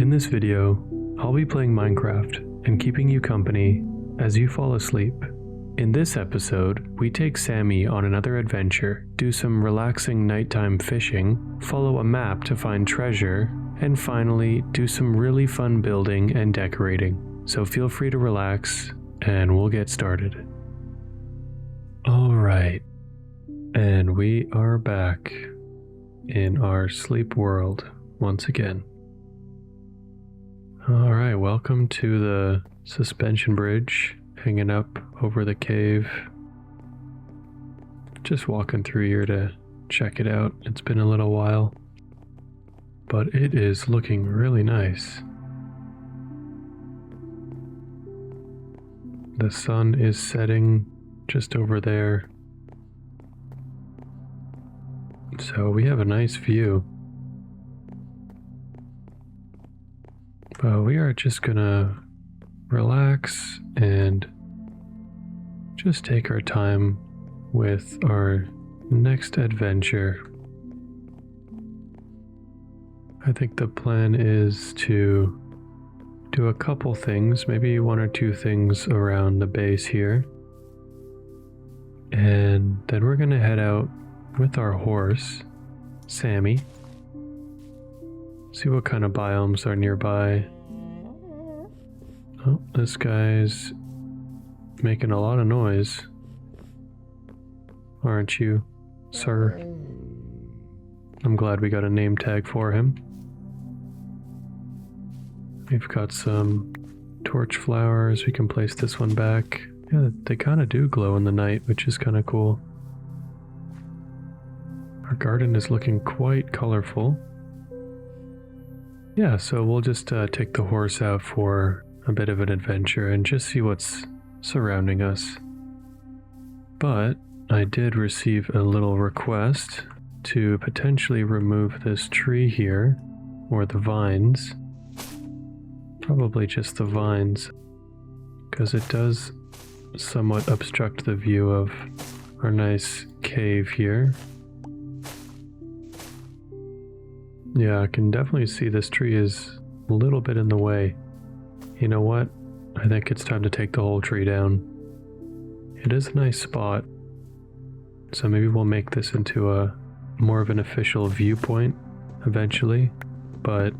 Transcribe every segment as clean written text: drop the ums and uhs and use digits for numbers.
In this video, I'll be playing Minecraft and keeping you company as you fall asleep. In this episode, we take Sammy on another adventure, do some relaxing nighttime fishing, follow a map to find treasure, and finally do some really fun building and decorating. So feel free to relax and we'll get started. Alright, and we are back in our sleep world once again. Alright, welcome to the suspension bridge, hanging up over the cave. Just walking through here to check it out. It's been a little while, but it is looking really nice. The sun is setting just over there, so we have a nice view. But we are just gonna relax and just take our time with our next adventure. I think the plan is to do a couple things, maybe one or two things around the base here. And then we're gonna head out with our horse, Sammy. See what kind of biomes are nearby. Oh, this guy's making a lot of noise. Aren't you, sir? I'm glad we got a name tag for him. We've got some torch flowers. We can place this one back. Yeah, they kind of do glow in the night, which is kind of cool. Our garden is looking quite colorful. Yeah, so we'll just take the horse out for a bit of an adventure and just see what's surrounding us. But I did receive a little request to potentially remove this tree here, or the vines. Probably just the vines, because it does somewhat obstruct the view of our nice cave here. Yeah, I can definitely see this tree is a little bit in the way. You know what? I think it's time to take the whole tree down. It is a nice spot, so maybe we'll make this into a more of an official viewpoint eventually. But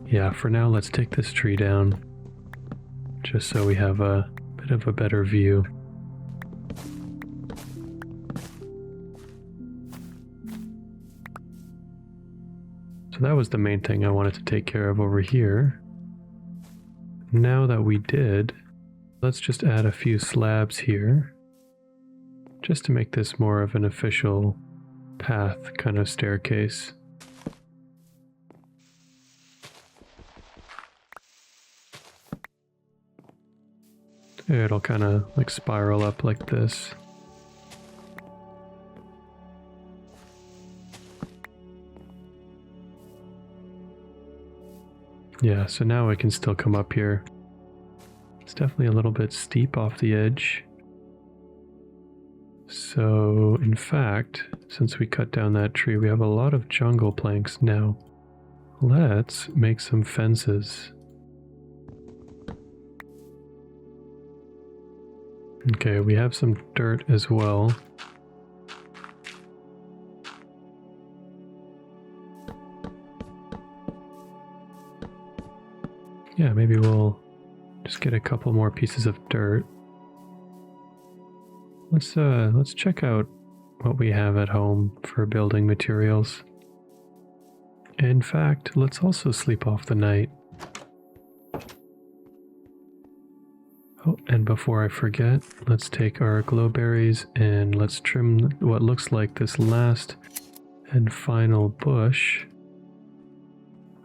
yeah, for now, let's take this tree down, just so we have a bit of a better view. So that was the main thing I wanted to take care of over here. Now that we did, let's just add a few slabs here, just to make this more of an official path kind of staircase. It'll kind of like spiral up like this. Yeah, so now I can still come up here. It's definitely a little bit steep off the edge. So, in fact, since we cut down that tree, we have a lot of jungle planks now. Let's make some fences. Okay, we have some dirt as well. Yeah, maybe we'll just get a couple more pieces of dirt. Let's check out what we have at home for building materials. In fact, let's also sleep off the night. Oh, and before I forget, let's take our glowberries and let's trim what looks like this last and final bush.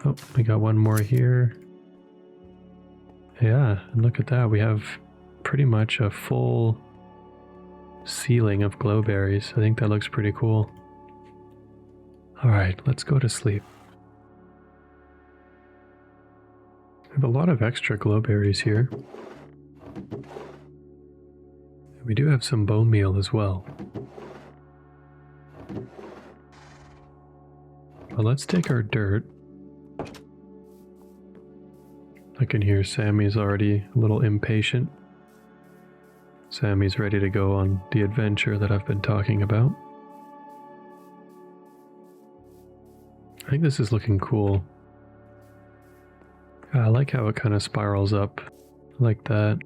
Oh, we got one more here. Yeah, and look at that. We have pretty much a full ceiling of glowberries. I think that looks pretty cool. Alright, let's go to sleep. We have a lot of extra glowberries here. We do have some bone meal as well. But let's take our dirt I can hear Sammy's already a little impatient. Sammy's ready to go on the adventure that I've been talking about. I think this is looking cool. I like how it kind of spirals up like that.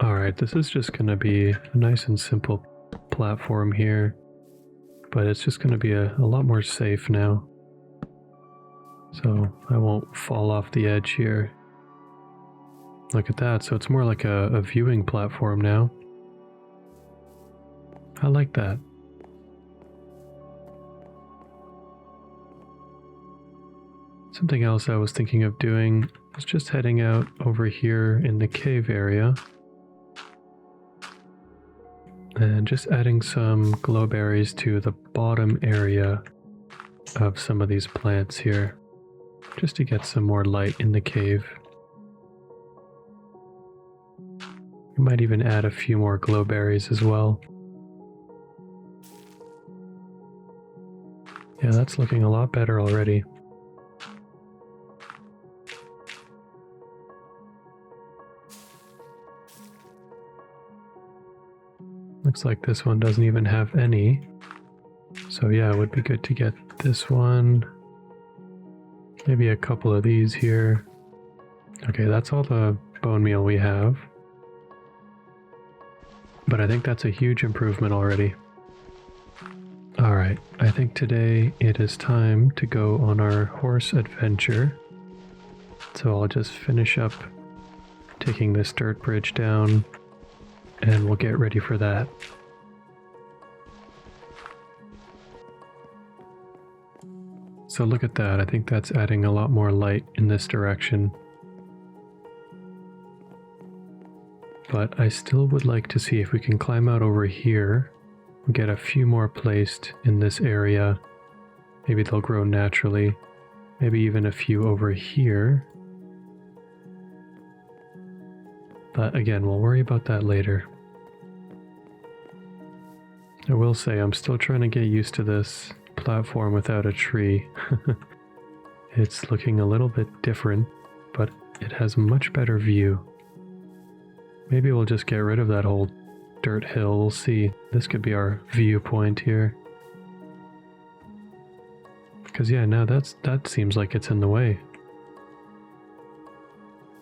Alright, this is just going to be a nice and simple platform here, but it's just going to be a lot more safe now. So I won't fall off the edge here. Look at that, so it's more like a viewing platform now. I like that. Something else I was thinking of doing was just heading out over here in the cave area and just adding some glowberries to the bottom area of some of these plants here, just to get some more light in the cave. We might even add a few more glowberries as well. Yeah, that's looking a lot better already. Looks like this one doesn't even have any. So yeah, it would be good to get this one. Maybe a couple of these here. Okay, that's all the bone meal we have. But I think that's a huge improvement already. Alright, I think today it is time to go on our horse adventure. So I'll just finish up taking this dirt bridge down, and we'll get ready for that. So look at that, I think that's adding a lot more light in this direction. But I still would like to see if we can climb out over here, get a few more placed in this area. Maybe they'll grow naturally. Maybe even a few over here. But again, we'll worry about that later. I will say I'm still trying to get used to this platform without a tree. It's looking a little bit different, but it has a much better view. Maybe we'll just get rid of that whole dirt hill. We'll see. This could be our viewpoint here. Because yeah, now that seems like it's in the way.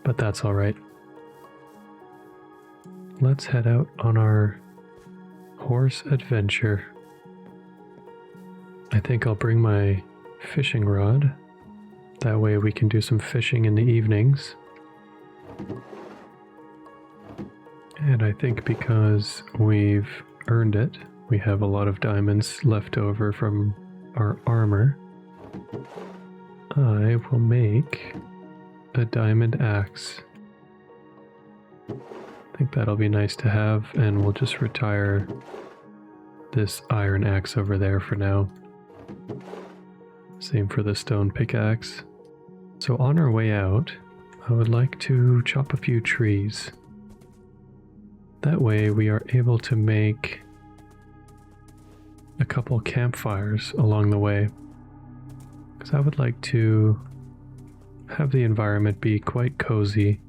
But that's alright. Let's head out on our horse adventure. I think I'll bring my fishing rod. That way we can do some fishing in the evenings. And I think because we've earned it, we have a lot of diamonds left over from our armor. I will make a diamond axe. I think that'll be nice to have, and we'll just retire this iron axe over there for now. Same for the stone pickaxe. So on our way out, I would like to chop a few trees. That way we are able to make a couple campfires along the way. Because I would like to have the environment be quite cozy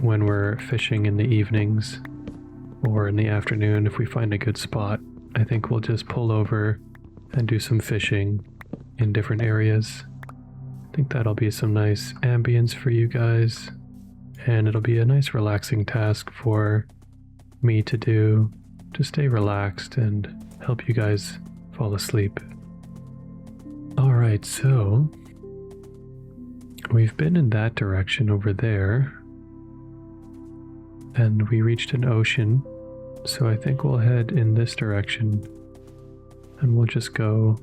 when we're fishing in the evenings or in the afternoon. If we find a good spot, I think we'll just pull over and do some fishing in different areas. I think that'll be some nice ambience for you guys, and it'll be a nice relaxing task for me to do, to stay relaxed and help you guys fall asleep. Alright, so we've been in that direction over there, and we reached an ocean, so I think we'll head in this direction, and we'll just go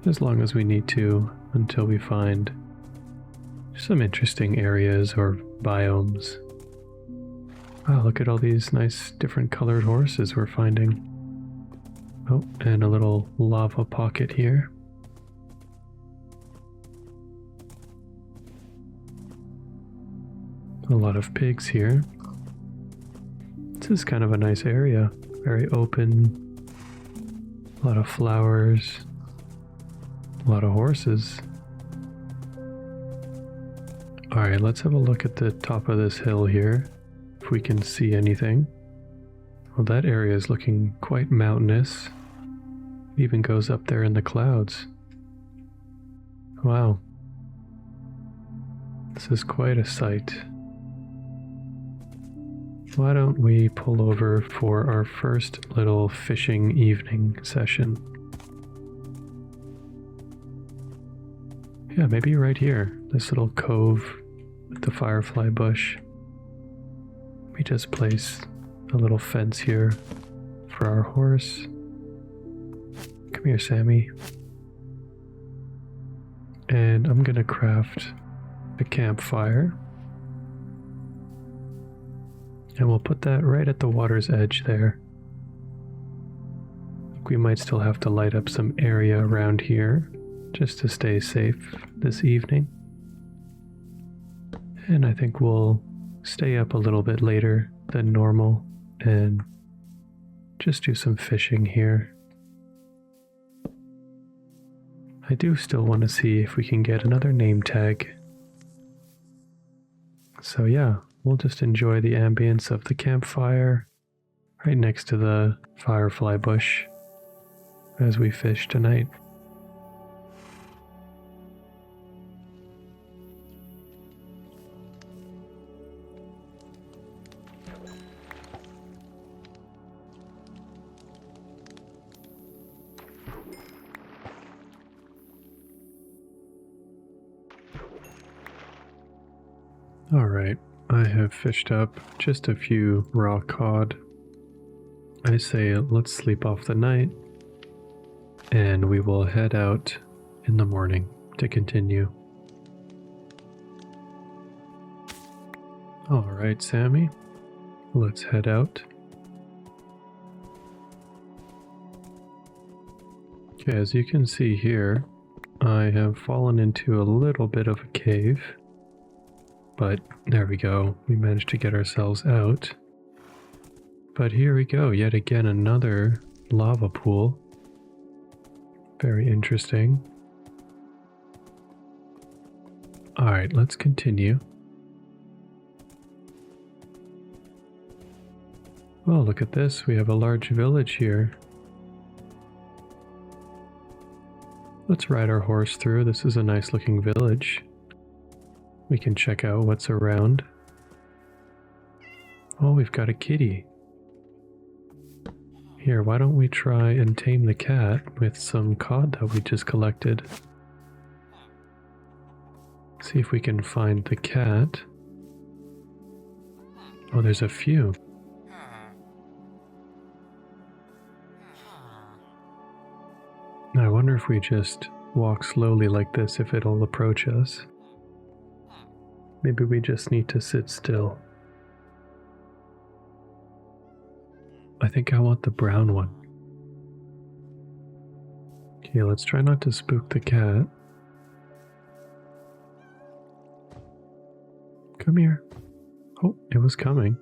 as long as we need to until we find some interesting areas or biomes. Wow, look at all these nice different colored horses we're finding. Oh, and a little lava pocket here. A lot of pigs here. This is kind of a nice area. Very open. A lot of flowers. A lot of horses. Alright, let's have a look at the top of this hill here, if we can see anything. Well, that area is looking quite mountainous. It even goes up there in the clouds. Wow. This is quite a sight. Why don't we pull over for our first little fishing evening session? Yeah, maybe right here, this little cove with the firefly bush. We just place a little fence here for our horse. Come here, Sammy. And I'm gonna craft a campfire. And we'll put that right at the water's edge there. We might still have to light up some area around here just to stay safe this evening. And I think we'll stay up a little bit later than normal and just do some fishing here. I do still want to see if we can get another name tag. So yeah, we'll just enjoy the ambience of the campfire right next to the firefly bush as we fish tonight. Alright, I have fished up just a few raw cod. I say let's sleep off the night, and we will head out in the morning to continue. Alright, Sammy, let's head out. Okay, as you can see here, I have fallen into a little bit of a cave. But there we go, we managed to get ourselves out. But here we go, yet again another lava pool. Very interesting. Alright, let's continue. Oh, look at this, we have a large village here. Let's ride our horse through, this is a nice looking village. We can check out what's around. Oh, we've got a kitty. Here, why don't we try and tame the cat with some cod that we just collected? See if we can find the cat. Oh, there's a few. Now, I wonder if we just walk slowly like this, if it'll approach us. Maybe we just need to sit still. I think I want the brown one. Okay, let's try not to spook the cat. Come here. Oh, it was coming.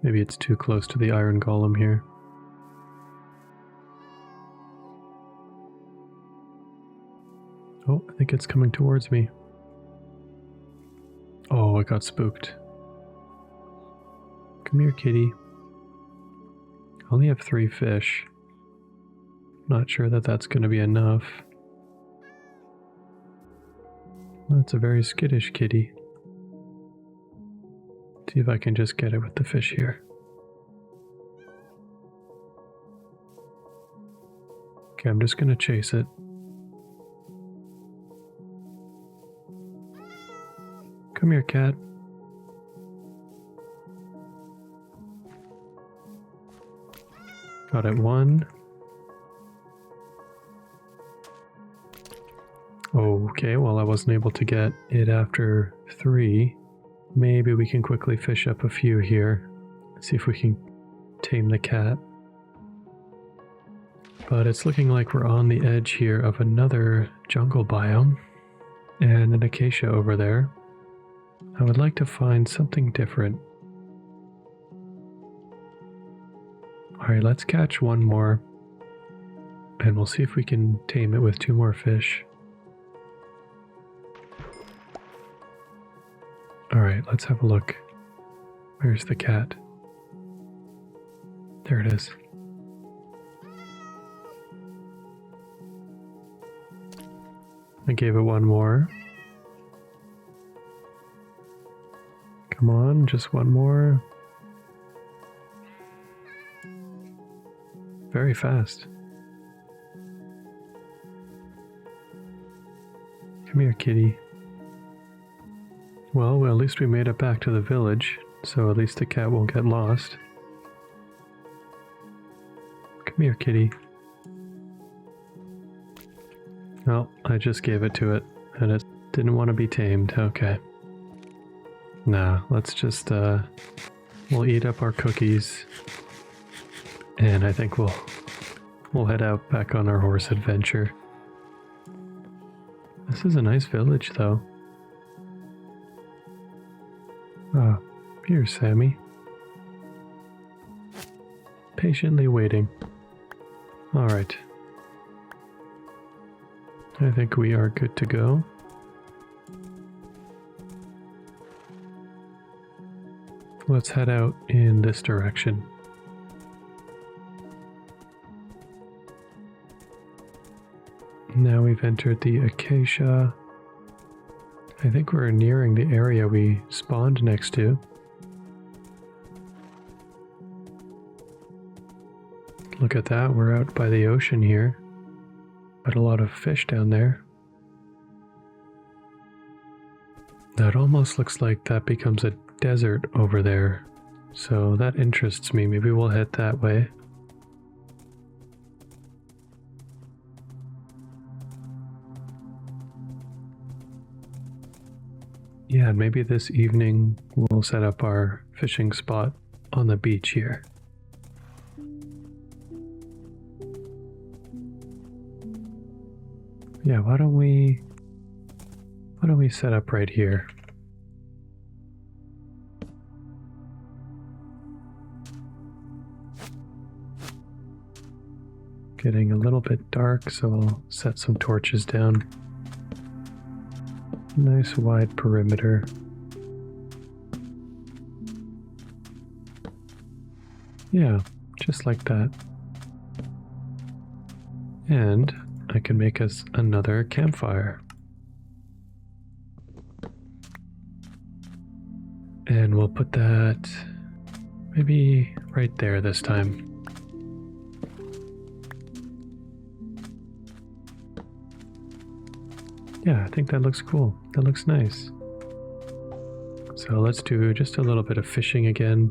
Maybe it's too close to the iron golem here. Oh, I think it's coming towards me. Oh, I got spooked. Come here, kitty. I only have 3 fish. Not sure that that's going to be enough. That's a very skittish kitty. See if I can just get it with the fish here. Okay, I'm just going to chase it. Come here, cat. Got it 1. Okay, well I wasn't able to get it after 3. Maybe we can quickly fish up a few here. See if we can tame the cat. But it's looking like we're on the edge here of another jungle biome. And an acacia over there. I would like to find something different. Alright, let's catch one more And we'll see if we can tame it with 2 more fish. Alright, let's have a look. Where's the cat? There it is. I gave it 1 more. Come on, just 1 more. Very fast. Come here, kitty. Well, at least we made it back to the village, so at least the cat won't get lost. Come here, kitty. Oh, I just gave it to it, and it didn't want to be tamed. Okay. Nah, let's just, we'll eat up our cookies, and I think we'll head out back on our horse adventure. This is a nice village, though. Ah, here's Sammy. Patiently waiting. Alright. I think we are good to go. Let's head out in this direction. Now we've entered the acacia. I think we're nearing the area we spawned next to. Look at that, we're out by the ocean here. Got a lot of fish down there. That almost looks like that becomes a desert over there. So that interests me. Maybe we'll head that way. Yeah, maybe this evening we'll set up our fishing spot on the beach here. Yeah, why don't we set up right here? Getting a little bit dark, so I'll set some torches down. Nice wide perimeter. Yeah, just like that. And I can make us another campfire. And we'll put that maybe right there this time. Yeah, I think that looks cool. That looks nice. So let's do just a little bit of fishing again.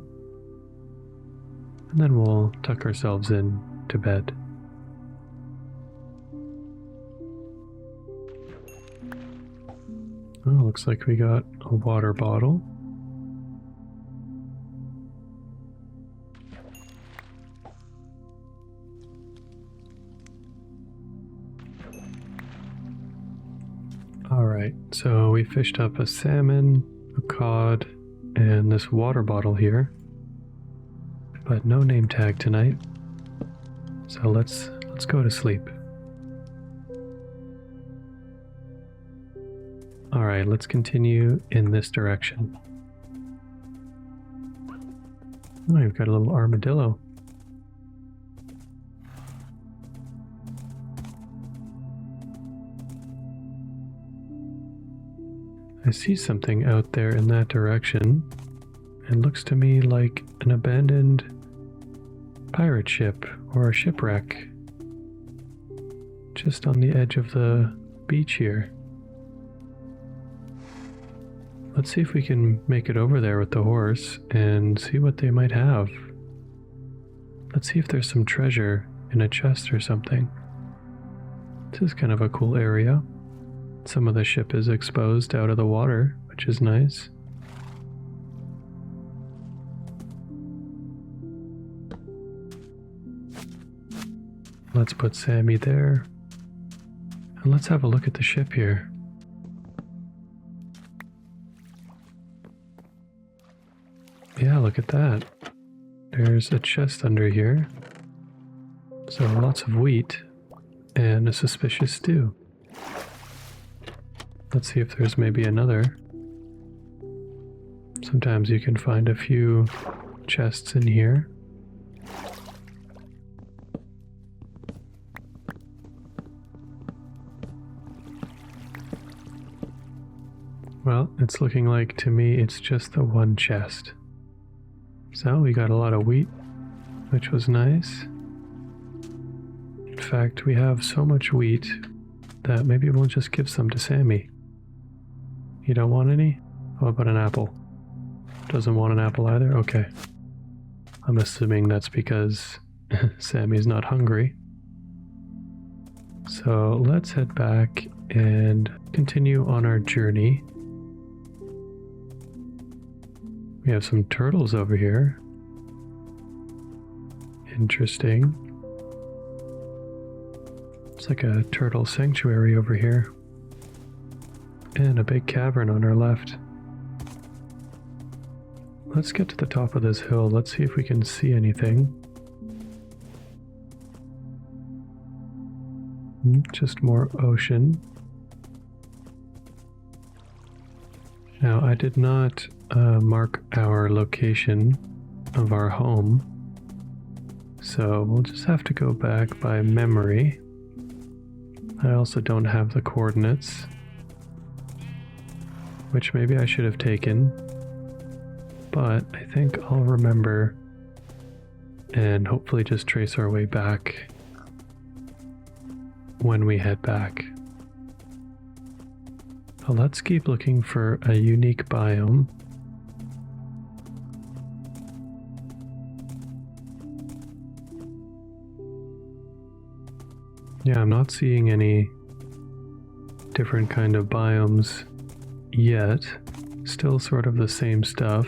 And then we'll tuck ourselves in to bed. Oh, looks like we got a water bottle. Alright, so we fished up a salmon, a cod, and this water bottle here. But no name tag tonight. So let's go to sleep. Alright, let's continue in this direction. Oh, you've got a little armadillo. I see something out there in that direction. It looks to me like an abandoned pirate ship or a shipwreck. Just on the edge of the beach here. Let's see if we can make it over there with the horse and see what they might have. Let's see if there's some treasure in a chest or something. This is kind of a cool area. Some of the ship is exposed out of the water, which is nice. Let's put Sammy there. And let's have a look at the ship here. Yeah, look at that. There's a chest under here. So lots of wheat. and a suspicious stew. Let's see if there's maybe another. Sometimes you can find a few chests in here. Well, it's looking like to me it's just the one chest. So we got a lot of wheat, which was nice. In fact, we have so much wheat that maybe we'll just give some to Sammy. You don't want any? How about an apple? Doesn't want an apple either? Okay. I'm assuming that's because Sammy's not hungry. So let's head back and continue on our journey. We have some turtles over here. Interesting. It's like a turtle sanctuary over here. And a big cavern on our left. Let's get to the top of this hill. Let's see if we can see anything. Just more ocean. Now, I did not mark our location of our home, so we'll just have to go back by memory. I also don't have the coordinates, which maybe I should have taken, but I think I'll remember and hopefully just trace our way back when we head back. So let's keep looking for a unique biome. Yeah, I'm not seeing any different kind of biomes yet. Still sort of the same stuff.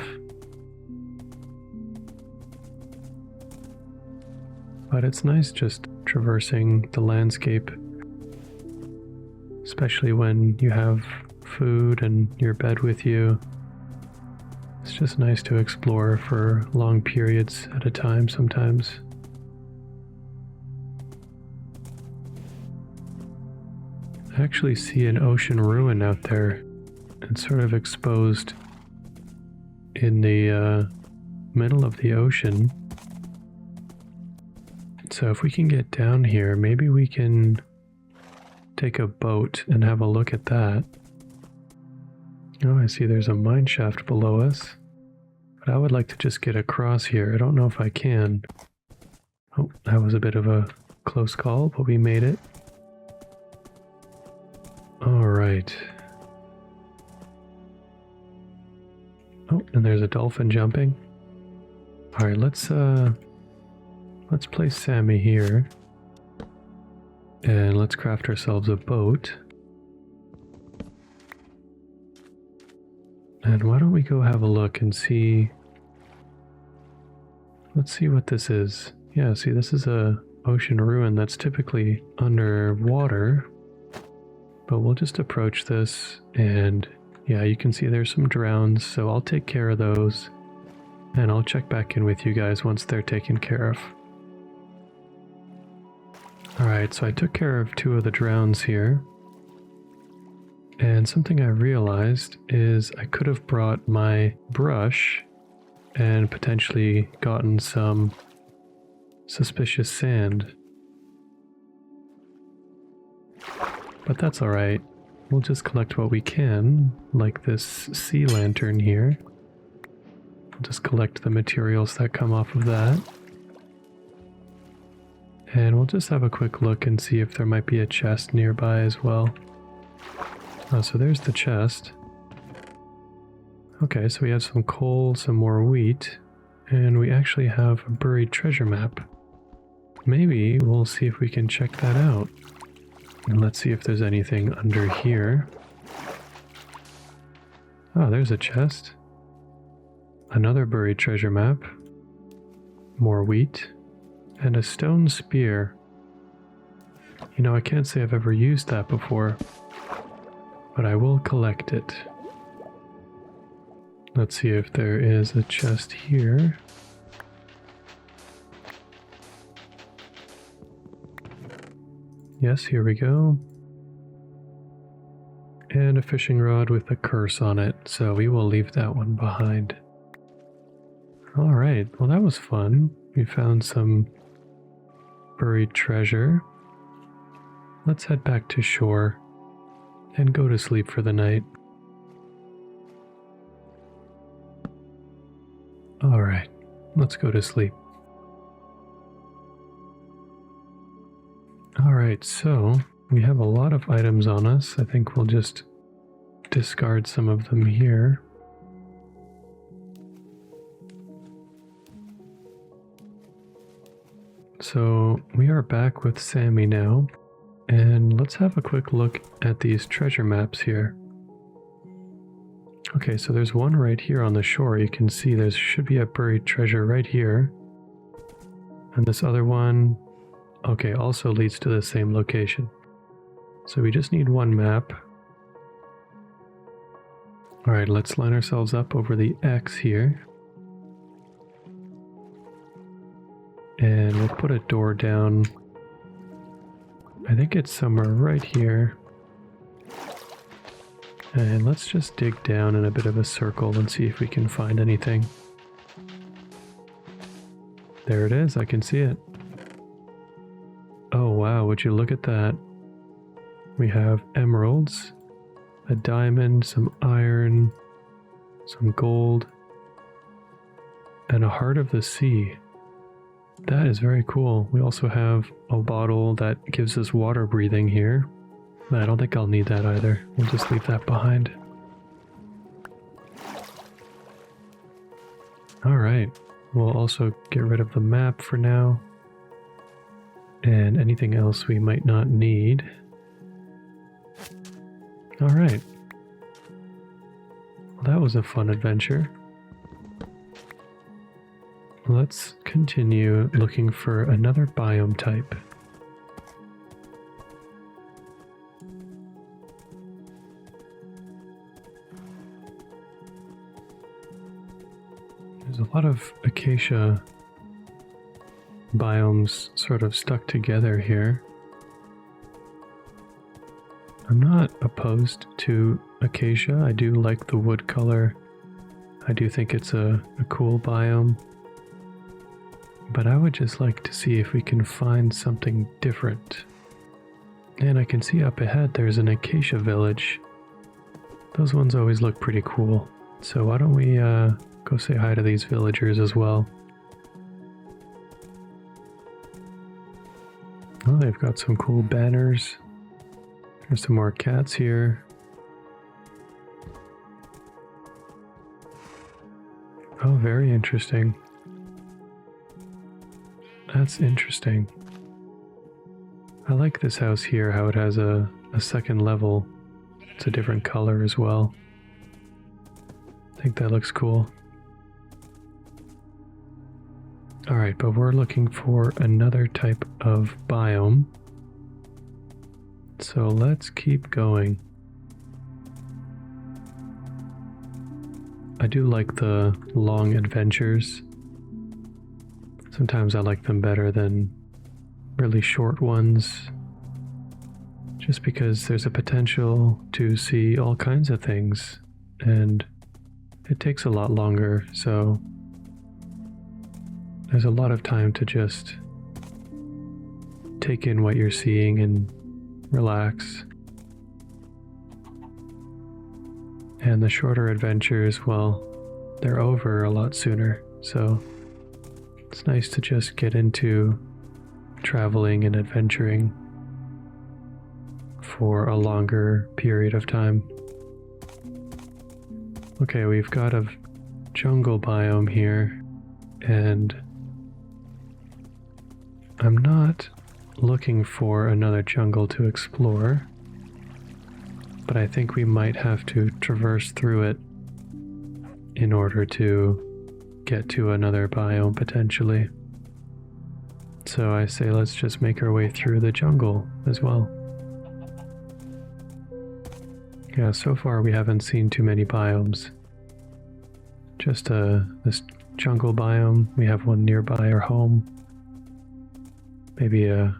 But it's nice just traversing the landscape, especially when you have food and your bed with you. It's just nice to explore for long periods at a time sometimes. I actually see an ocean ruin out there. It's sort of exposed in the middle of the ocean. So if we can get down here, maybe we can take a boat and have a look at that. Oh, I see there's a mine shaft below us. But I would like to just get across here. I don't know if I can. Oh, that was a bit of a close call, but we made it. All right. Oh, and there's a dolphin jumping. All right, let's place Sammy here. And let's craft ourselves a boat. And why don't we go have a look and see... Let's see what this is. Yeah, see, this is a ocean ruin that's typically underwater. But we'll just approach this, and yeah, you can see there's some drowns, so I'll take care of those. And I'll check back in with you guys once they're taken care of. Alright, so I took care of 2 of the drowns here. And something I realized is I could have brought my brush and potentially gotten some suspicious sand. But that's alright. We'll just collect what we can, like this sea lantern here. We'll just collect the materials that come off of that. And we'll just have a quick look and see if there might be a chest nearby as well. Oh, so there's the chest. Okay, so we have some coal, some more wheat, and we actually have a buried treasure map. Maybe we'll see if we can check that out. And let's see if there's anything under here. Oh, there's a chest. Another buried treasure map. More wheat. And a stone spear. You know, I can't say I've ever used that before, but I will collect it. Let's see if there is a chest here. Yes, here we go. And a fishing rod with a curse on it, so we will leave that one behind. Alright, well that was fun. We found some buried treasure. Let's head back to shore and go to sleep for the night. Alright, let's go to sleep. Alright, so we have a lot of items on us. I think we'll just discard some of them here. So we are back with Sammy now, and let's have a quick look at these treasure maps here. Okay, so there's one right here on the shore. You can see there should be a buried treasure right here. And this other one, okay, also leads to the same location. So we just need one map. Alright, let's line ourselves up over the X here. And we'll put a door down. I think it's somewhere right here. And let's just dig down in a bit of a circle and see if we can find anything. There it is, I can see it. Oh wow, would you look at that? We have emeralds, a diamond, some iron, some gold, and a heart of the sea. That is very cool. We also have a bottle that gives us water breathing here. I don't think I'll need that either. We'll just leave that behind. Alright, we'll also get rid of the map for now. And anything else we might not need. Alright. Well, that was a fun adventure. Let's continue looking for another biome type. There's a lot of acacia biomes sort of stuck together here. I'm not opposed to acacia. I do like the wood color. I do think it's a cool biome. But I would just like to see if we can find something different. And I can see up ahead there's an acacia village. Those ones always look pretty cool. So why don't we go say hi to these villagers as well. Oh, they've got some cool banners. There's some more cats here. Oh, very interesting. That's interesting. I like this house here, how it has a second level. It's a different color as well. I think that looks cool. Alright, but we're looking for another type of biome. So let's keep going. I do like the long adventures. Sometimes I like them better than really short ones, just because there's a potential to see all kinds of things, and it takes a lot longer, so there's a lot of time to just take in what you're seeing and relax. And the shorter adventures, well, they're over a lot sooner, so it's nice to just get into traveling and adventuring for a longer period of time. Okay, we've got a jungle biome here, and I'm not looking for another jungle to explore, but I think we might have to traverse through it in order to get to another biome potentially. So I say let's just make our way through the jungle as well. Yeah, so far we haven't seen too many biomes. Just this jungle biome. We have one nearby our home. Maybe a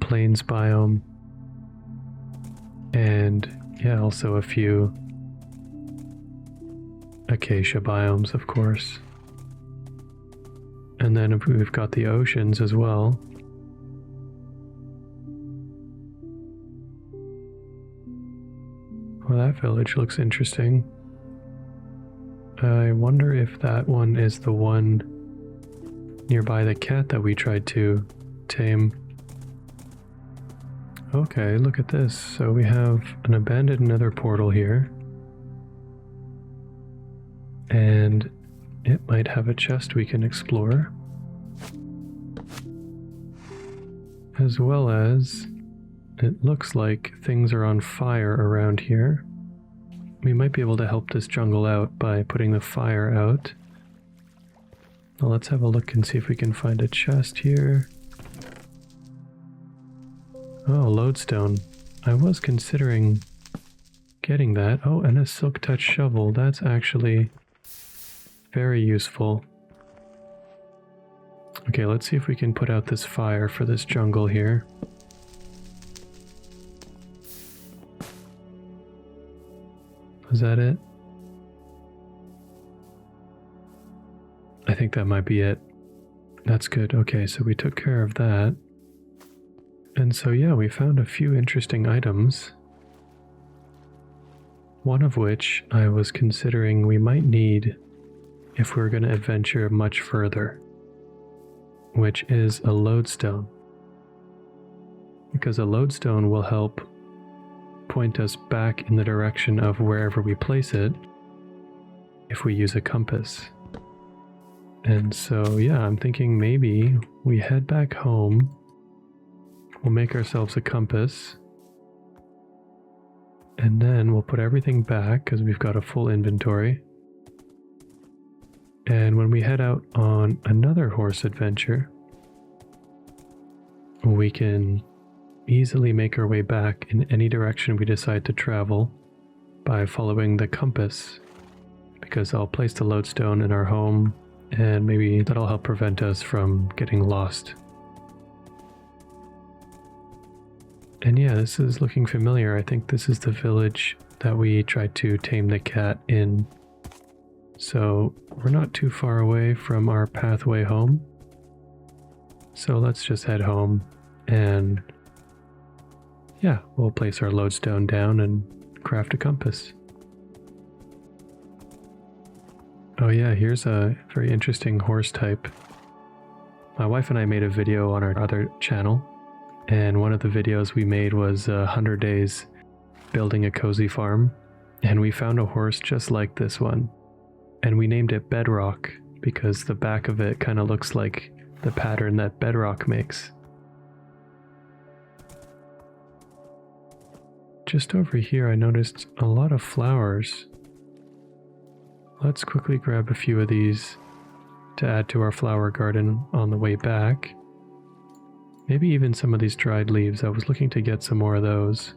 plains biome And yeah, also a few acacia biomes, of course. And then we've got the oceans as well. Well, that village looks interesting. I wonder if that one is the one nearby the cat that we tried to tame. Okay, look at this. So we have an abandoned nether portal here. And it might have a chest we can explore. As well as, it looks like things are on fire around here. We might be able to help this jungle out by putting the fire out. Now let's have a look and see if we can find a chest here. Oh, lodestone. I was considering getting that. Oh, and a silk touch shovel. That's actually very useful. Okay, let's see if we can put out this fire for this jungle here. Is that it? I think that might be it. That's good. Okay, so we took care of that. And so yeah, we found a few interesting items. One of which I was considering we might need if we're going to adventure much further, which is a lodestone. Because a lodestone will help point us back in the direction of wherever we place it if we use a compass. And so yeah, I'm thinking maybe we head back home, we'll make ourselves a compass, and then we'll put everything back because we've got a full inventory. And when we head out on another horse adventure, we can easily make our way back in any direction we decide to travel by following the compass, because I'll place the lodestone in our home and maybe that'll help prevent us from getting lost. And yeah, this is looking familiar. I think this is the village that we tried to tame the cat in. So we're not too far away from our pathway home. So let's just head home and yeah, we'll place our lodestone down and craft a compass. Oh yeah, here's a very interesting horse type. My wife and I made a video on our other channel, and one of the videos we made was 100 days building a cozy farm, and we found a horse just like this one. And we named it Bedrock because the back of it kind of looks like the pattern that bedrock makes. Just over here I noticed a lot of flowers. Let's quickly grab a few of these to add to our flower garden on the way back. Maybe even some of these dried leaves. I was looking to get some more of those.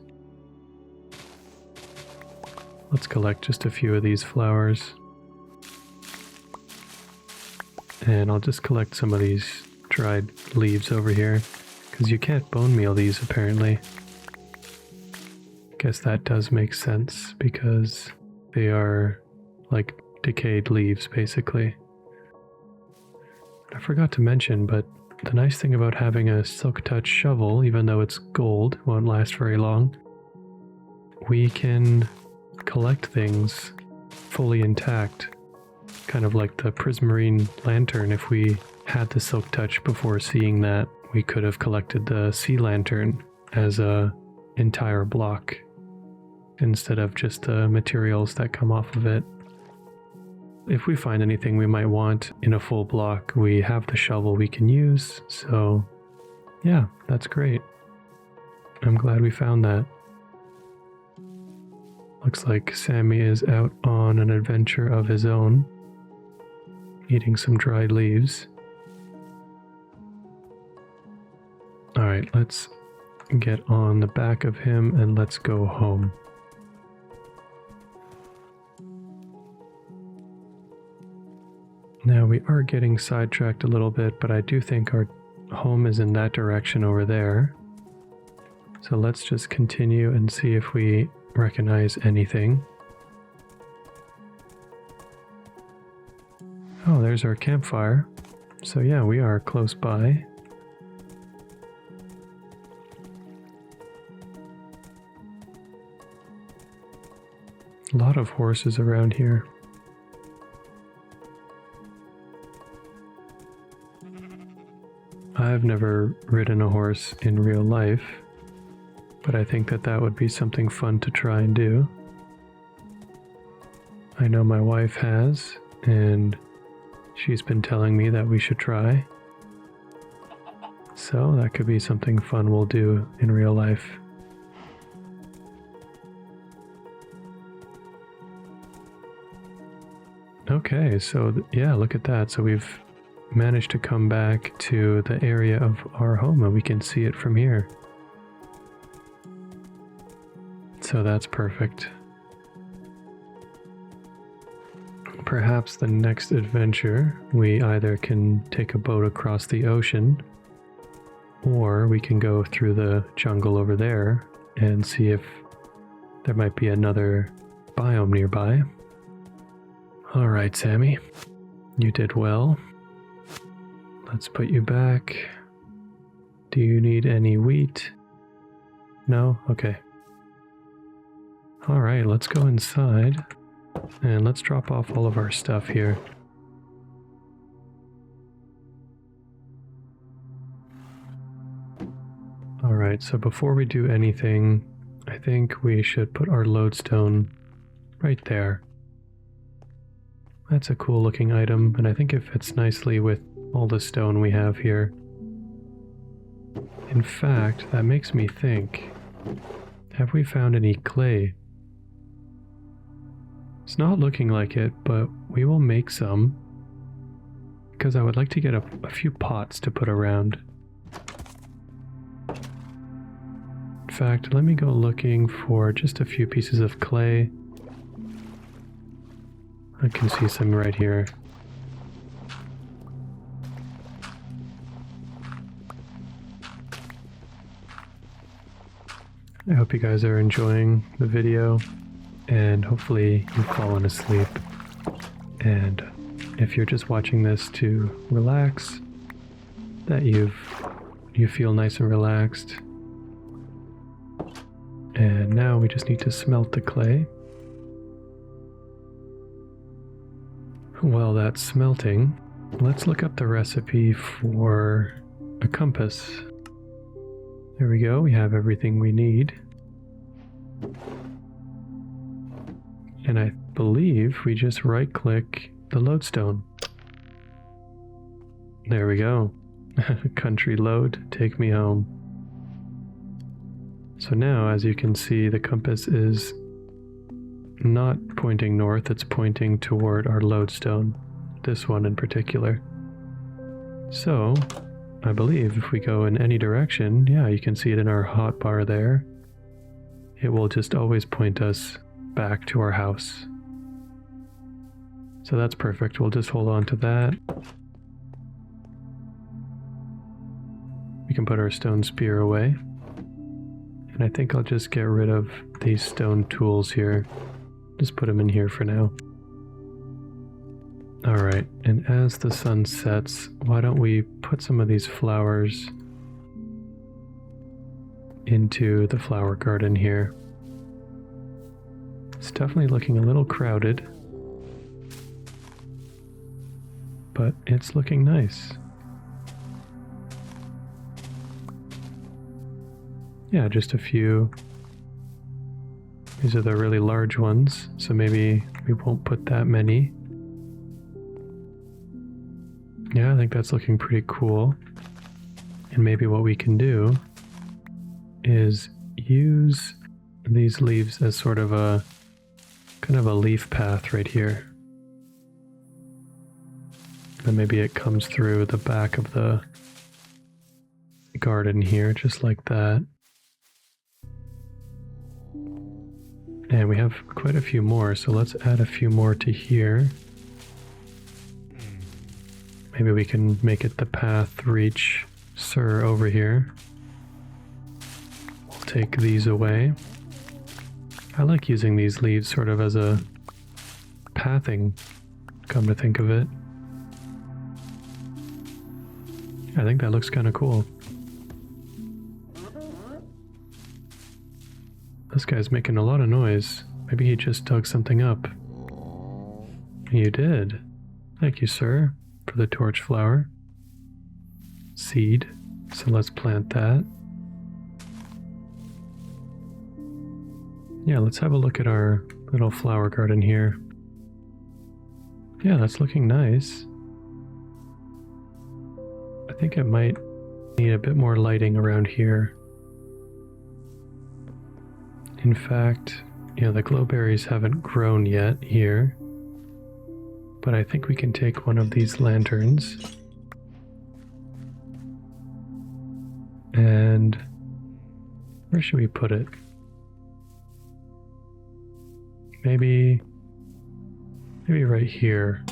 Let's collect just a few of these flowers. And I'll just collect some of these dried leaves over here, because you can't bone meal these apparently. Guess that does make sense because they are like decayed leaves basically. I forgot to mention, but the nice thing about having a silk touch shovel, even though it's gold, won't last very long, we can collect things fully intact, kind of like the prismarine lantern. If we had the silk touch before seeing that, we could have collected the sea lantern as a entire block instead of just the materials that come off of it. If we find anything we might want in a full block, we have the shovel we can use, so yeah, that's great. I'm glad we found that. Looks like Sammy is out on an adventure of his own, eating some dried leaves. Alright, let's get on the back of him and let's go home. Now we are getting sidetracked a little bit, but I do think our home is in that direction over there. So let's just continue and see if we recognize anything. Oh, there's our campfire. So yeah, we are close by. A lot of horses around here. I've never ridden a horse in real life, but I think that that would be something fun to try and do. I know my wife has, and she's been telling me that we should try. So that could be something fun we'll do in real life. Okay, so yeah, look at that. So we've managed to come back to the area of our home and we can see it from here. So that's perfect. Perhaps the next adventure, we either can take a boat across the ocean, or we can go through the jungle over there and see if there might be another biome nearby. All right, Sammy, you did well. Let's put you back. Do you need any wheat? No? Okay. All right, let's go inside and let's drop off all of our stuff here. All right, so before we do anything, I think we should put our lodestone right there. That's a cool looking item, and I think it fits nicely with all the stone we have here. In fact, that makes me think, have we found any clay? It's not looking like it, but we will make some, because I would like to get a few pots to put around. In fact, let me go looking for just a few pieces of clay. I can see some right here. I hope you guys are enjoying the video, and hopefully you've fallen asleep. And if you're just watching this to relax, that you feel nice and relaxed. And now we just need to smelt the clay. While that's smelting, let's look up the recipe for a compass. There we go, we have everything we need. And I believe we just right-click the lodestone. There we go. Country load, take me home. So now, as you can see, the compass is not pointing north, it's pointing toward our lodestone, this one in particular. So, I believe if we go in any direction, yeah, you can see it in our hotbar there. It will just always point us back to our house. So that's perfect, we'll just hold on to that. We can put our stone spear away. And I think I'll just get rid of these stone tools here. Just put them in here for now. Alright, and as the sun sets, why don't we put some of these flowers into the flower garden here. It's definitely looking a little crowded, but it's looking nice. Yeah, just a few. These are the really large ones, so maybe we won't put that many. Yeah, I think that's looking pretty cool. And maybe what we can do is use these leaves as sort of a kind of a leaf path right here. And maybe it comes through the back of the garden here, just like that. And we have quite a few more, so let's add a few more to here. Maybe we can make it the path reach Sir over here. take these away. I like using these leaves sort of as a pathing, come to think of it. I think that looks kind of cool. This guy's making a lot of noise. Maybe he just dug something up. You did. Thank you, sir, for the torch flower. Seed. So let's plant that. Yeah, let's have a look at our little flower garden here. Yeah, that's looking nice. I think it might need a bit more lighting around here. In fact, the glowberries haven't grown yet here. But I think we can take one of these lanterns. And where should we put it? Maybe right here.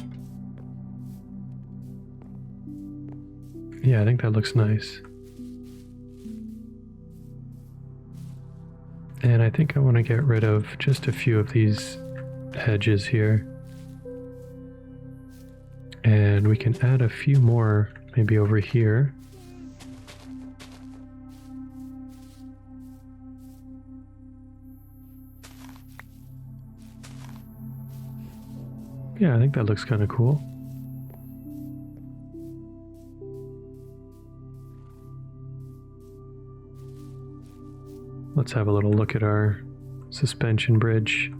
Yeah, I think that looks nice. And I think I want to get rid of just a few of these hedges here. And we can add a few more maybe over here. Yeah, I think that looks kind of cool. Let's have a little look at our suspension bridge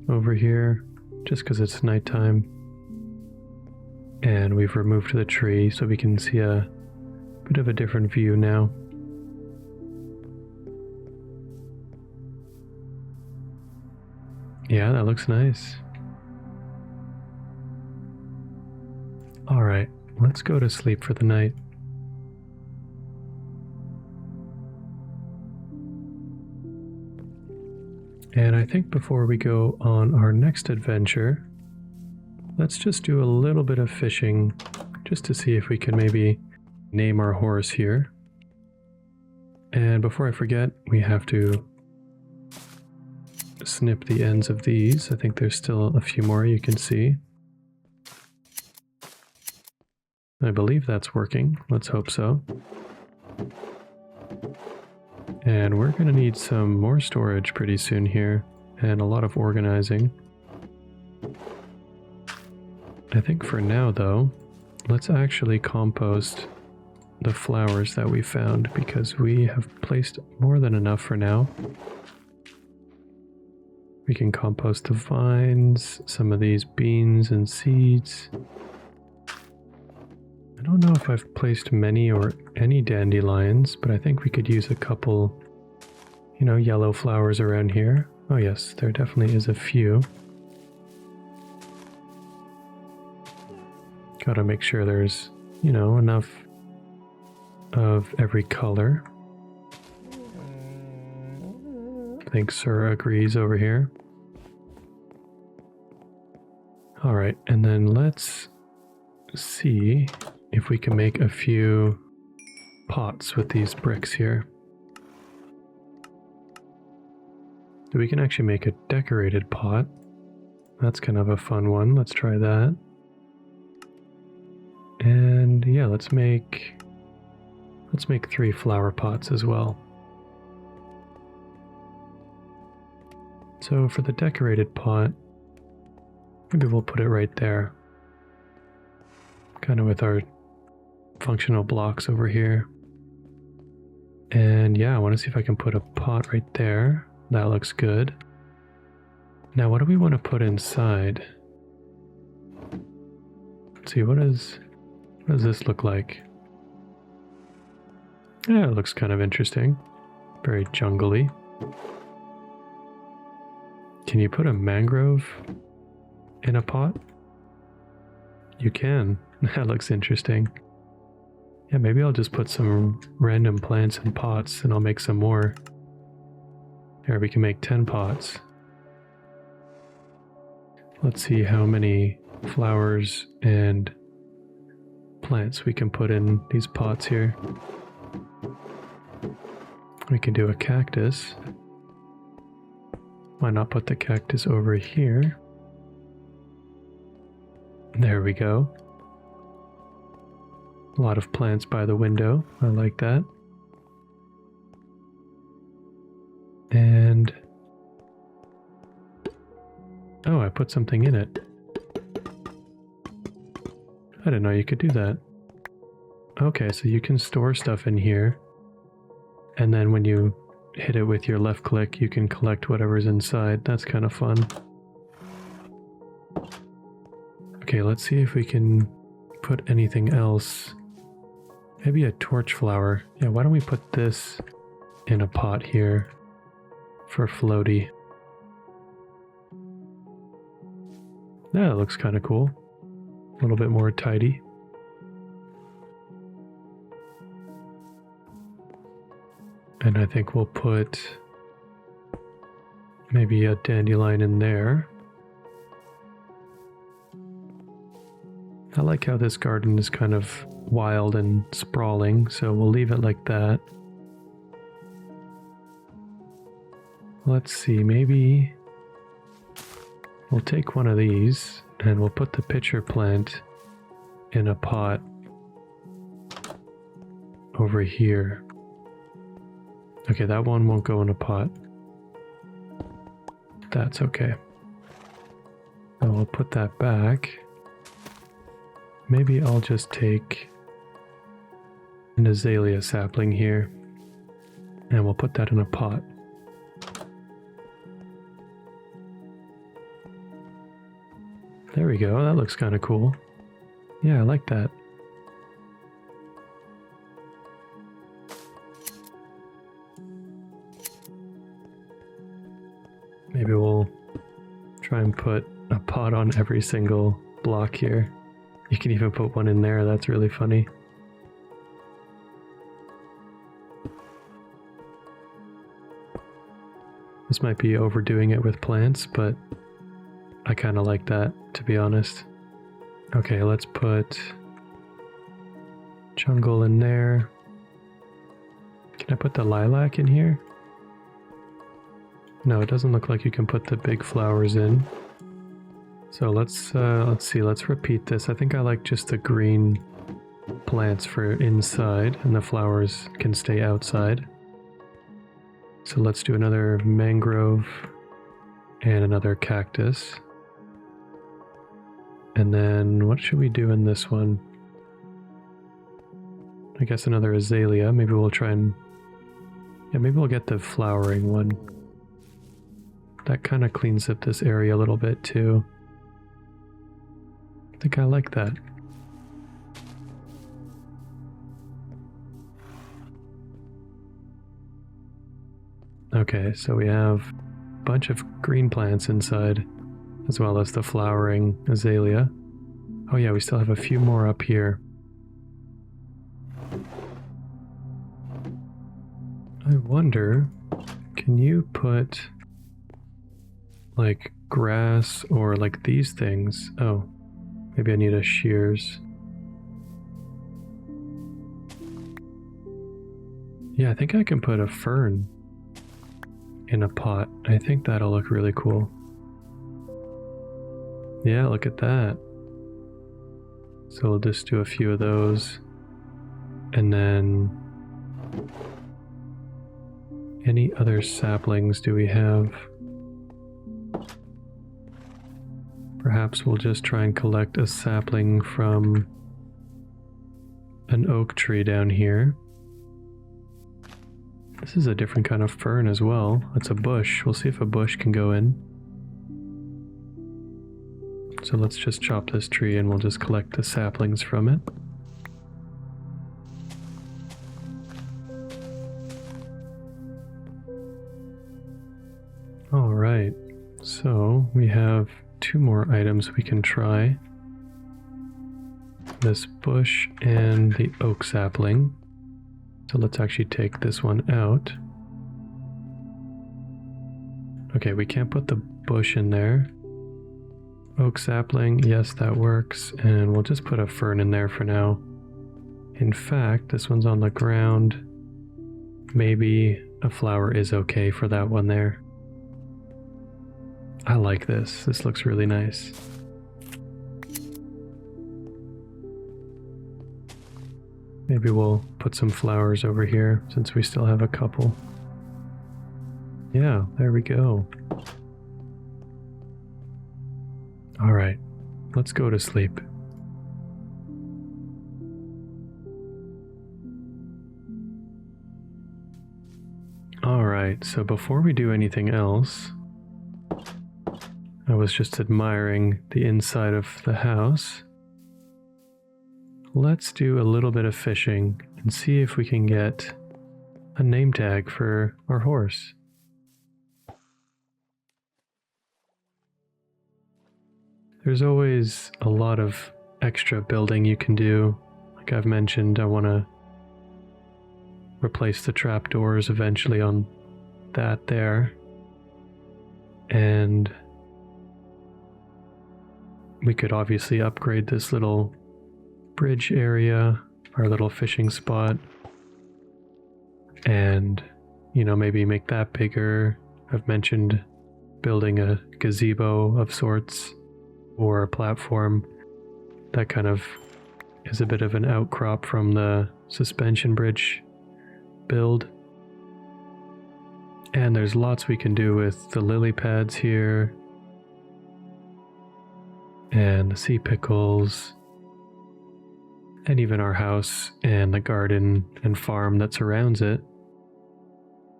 over here, just because it's nighttime. And we've removed the tree so we can see a bit of a different view now. Yeah, that looks nice. Alright, let's go to sleep for the night. And I think before we go on our next adventure, let's just do a little bit of fishing just to see if we can maybe name our horse here. And before I forget, we have to snip the ends of these. I think there's still a few more you can see. I believe that's working. Let's hope so. And we're going to need some more storage pretty soon here, and a lot of organizing. I think for now, though, let's actually compost the flowers that we found, because we have placed more than enough for now. We can compost the vines, some of these beans and seeds. I don't know if I've placed many or any dandelions, but I think we could use a couple, yellow flowers around here. Oh yes, there definitely is a few. Gotta make sure there's, enough of every color. I think Sura agrees over here. Alright, and then let's see if we can make a few pots with these bricks here. We can actually make a decorated pot. That's kind of a fun one. Let's try that. And yeah, let's make 3 flower pots as well. So for the decorated pot, maybe we'll put it right there. Kind of with our functional blocks over here. And yeah, I want to see if I can put a pot right there. That looks good. Now what do we want to put inside? Let's see, what does this look like? Yeah, it looks kind of interesting. Very jungly. Can you put a mangrove in a pot? You can. That looks interesting. Yeah, maybe I'll just put some random plants in pots and I'll make some more. There, we can make 10 pots. Let's see how many flowers and plants we can put in these pots here. We can do a cactus. Why not put the cactus over here? There we go. A lot of plants by the window. I like that. And... oh, I put something in it. I didn't know you could do that. Okay, so you can store stuff in here. And then when you hit it with your left click, you can collect whatever's inside. That's kind of fun. Okay, let's see if we can put anything else. Maybe a torch flower. Yeah, why don't we put this in a pot here for floaty. Yeah, that looks kind of cool. A little bit more tidy. And I think we'll put maybe a dandelion in there. I like how this garden is kind of wild and sprawling, so we'll leave it like that. Let's see, maybe we'll take one of these and we'll put the pitcher plant in a pot over here. Okay, that one won't go in a pot. That's okay. And we'll put that back. Maybe I'll just take an azalea sapling here and we'll put that in a pot. There we go, that looks kind of cool. Yeah, I like that. Maybe we'll try and put a pot on every single block here. You can even put one in there, that's really funny. This might be overdoing it with plants, but I kind of like that, to be honest. Okay, let's put jungle in there. Can I put the lilac in here? No, it doesn't look like you can put the big flowers in. So let's see, let's repeat this. I think I like just the green plants for inside, and the flowers can stay outside. So let's do another mangrove and another cactus. And then what should we do in this one? I guess another azalea. Maybe we'll try and... yeah, maybe we'll get the flowering one. That kind of cleans up this area a little bit too. I think I like that. Okay, so we have a bunch of green plants inside, as well as the flowering azalea. Oh yeah, we still have a few more up here. I wonder, can you put like grass or like these things? Oh, maybe I need a shears. Yeah, I think I can put a fern in a pot. I think that'll look really cool. Yeah, look at that. So we'll just do a few of those. And then any other saplings do we have? Perhaps we'll just try and collect a sapling from an oak tree down here. This is a different kind of fern as well. It's a bush. We'll see if a bush can go in. So let's just chop this tree and we'll just collect the saplings from it. All right, so we have 2 more items we can try. This bush and the oak sapling. So let's actually take this one out. Okay, we can't put the bush in there. Oak sapling, yes, that works. And we'll just put a fern in there for now. In fact, this one's on the ground. Maybe a flower is okay for that one there. I like this. This looks really nice. Maybe we'll put some flowers over here since we still have a couple. Yeah, there we go. All right, let's go to sleep. All right, so before we do anything else, I was just admiring the inside of the house. Let's do a little bit of fishing and see if we can get a name tag for our horse. There's always a lot of extra building you can do. Like I've mentioned, I want to replace the trapdoors eventually on that there. And we could obviously upgrade this little bridge area, our little fishing spot, and, you know, maybe make that bigger. I've mentioned building a gazebo of sorts or a platform that kind of is a bit of an outcrop from the suspension bridge build. And there's lots we can do with the lily pads here and the sea pickles and even our house and the garden and farm that surrounds it.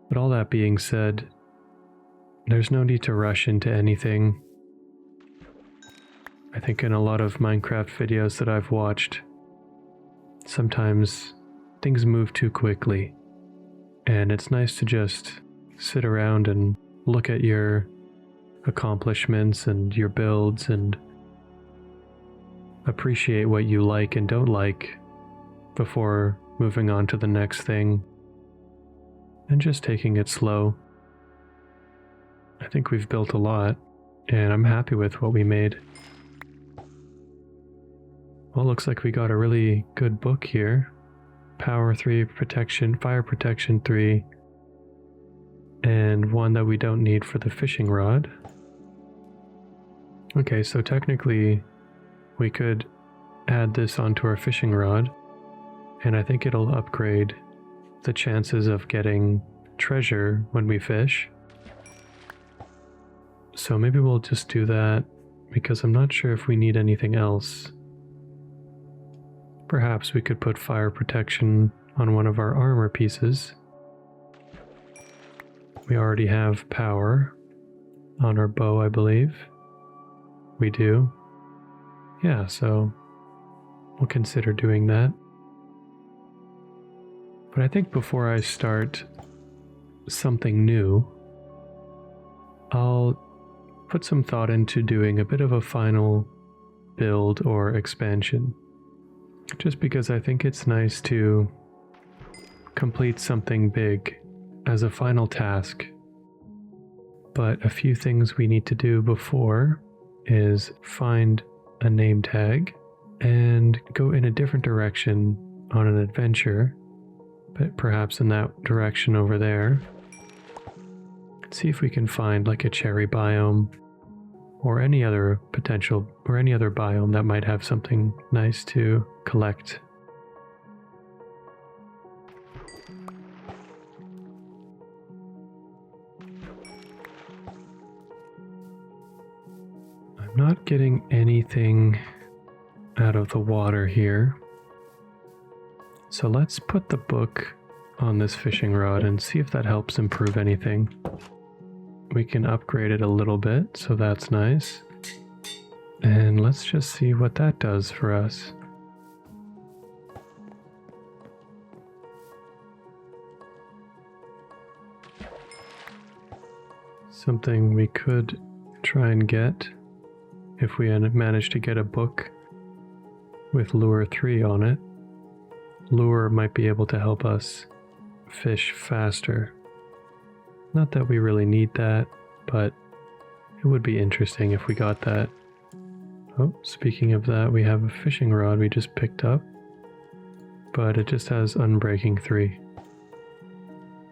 But all that being said, there's no need to rush into anything. I think in a lot of Minecraft videos that I've watched, sometimes things move too quickly, and it's nice to just sit around and look at your accomplishments and your builds and appreciate what you like and don't like before moving on to the next thing and just taking it slow. I think we've built a lot, and I'm happy with what we made. Well, looks like we got a really good book here. Power 3, protection, fire protection 3, and one that we don't need for the fishing rod. Okay, so technically we could add this onto our fishing rod, and I think it'll upgrade the chances of getting treasure when we fish. So maybe we'll just do that, because I'm not sure if we need anything else. Perhaps we could put fire protection on one of our armor pieces. We already have power on our bow, I believe. We do. Yeah, so we'll consider doing that. But I think before I start something new, I'll put some thought into doing a bit of a final build or expansion. Just because I think it's nice to complete something big as a final task. But a few things we need to do before is find a name tag and go in a different direction on an adventure, but perhaps in that direction over there. See if we can find like a cherry biome or any other potential, or any other biome that might have something nice to collect. I'm not getting anything out of the water here. So let's put the book on this fishing rod and see if that helps improve anything. We can upgrade it a little bit, so that's nice. And let's just see what that does for us. Something we could try and get if we manage to get a book with lure 3 on it. Lure might be able to help us fish faster. Not that we really need that, but it would be interesting if we got that. Oh, speaking of that, we have a fishing rod we just picked up, but it just has unbreaking 3.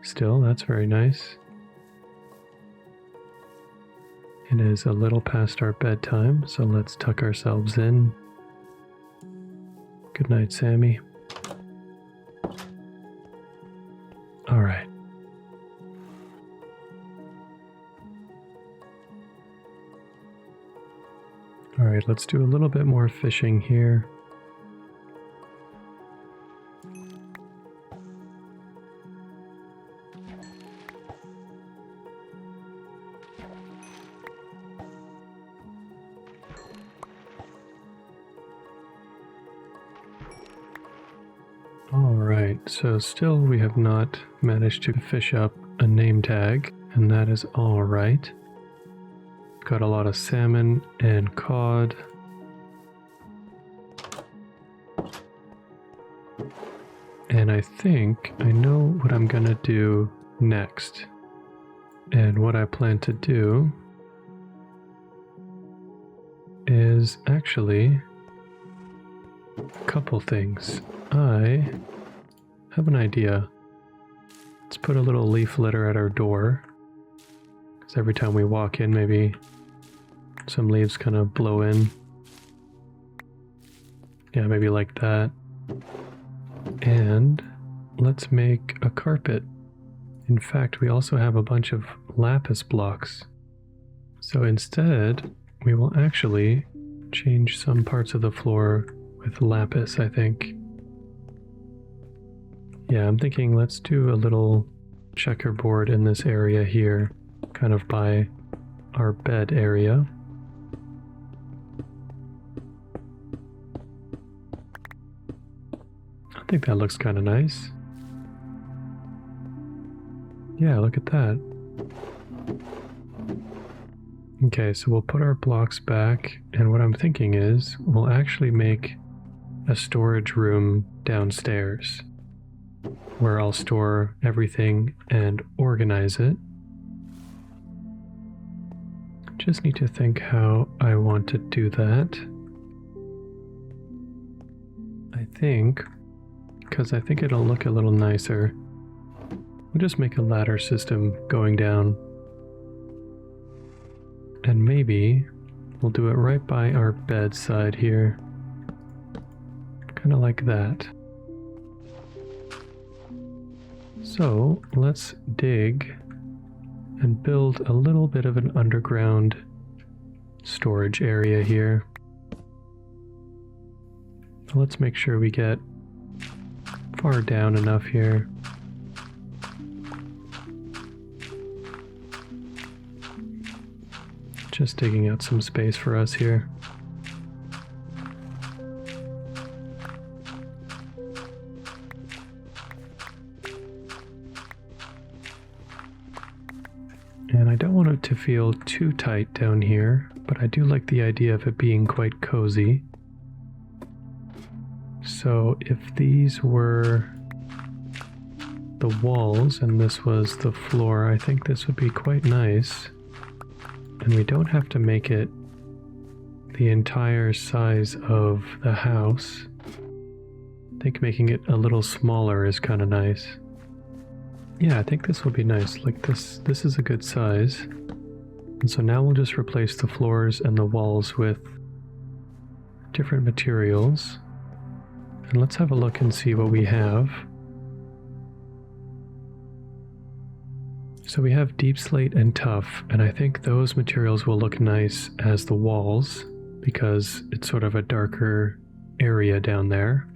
Still, that's very nice. It is a little past our bedtime, so let's tuck ourselves in. Good night, Sammy. All right. All right, let's do a little bit more fishing here. Alright, so still we have not managed to fish up a name tag, and that is alright. Got a lot of salmon and cod. And I think I know what I'm gonna do next. And what I plan to do is actually a couple things. I have an idea. Let's put a little leaf litter at our door, because every time we walk in, maybe some leaves kind of blow in. Yeah, maybe like that. And let's make a carpet. In fact, we also have a bunch of lapis blocks. So instead, we will actually change some parts of the floor with lapis, I think. Yeah, I'm thinking let's do a little checkerboard in this area here, kind of by our bed area. I think that looks kind of nice. Yeah, look at that. Okay, so we'll put our blocks back, and what I'm thinking is we'll actually make a storage room downstairs where I'll store everything and organize it. Just need to think how I want to do that. I think, because I think it'll look a little nicer, we'll just make a ladder system going down. And maybe we'll do it right by our bedside here. Kind of like that. So let's dig and build a little bit of an underground storage area here. Let's make sure we get far down enough here. Just digging out some space for us here. And I don't want it to feel too tight down here, but I do like the idea of it being quite cozy. So if these were the walls and this was the floor, I think this would be quite nice. And we don't have to make it the entire size of the house. I think making it a little smaller is kind of nice. Yeah, I think this will be nice. Like this is a good size. And so now we'll just replace the floors and the walls with different materials. And let's have a look and see what we have. So we have deep slate and tough, and I think those materials will look nice as the walls because it's sort of a darker area down there.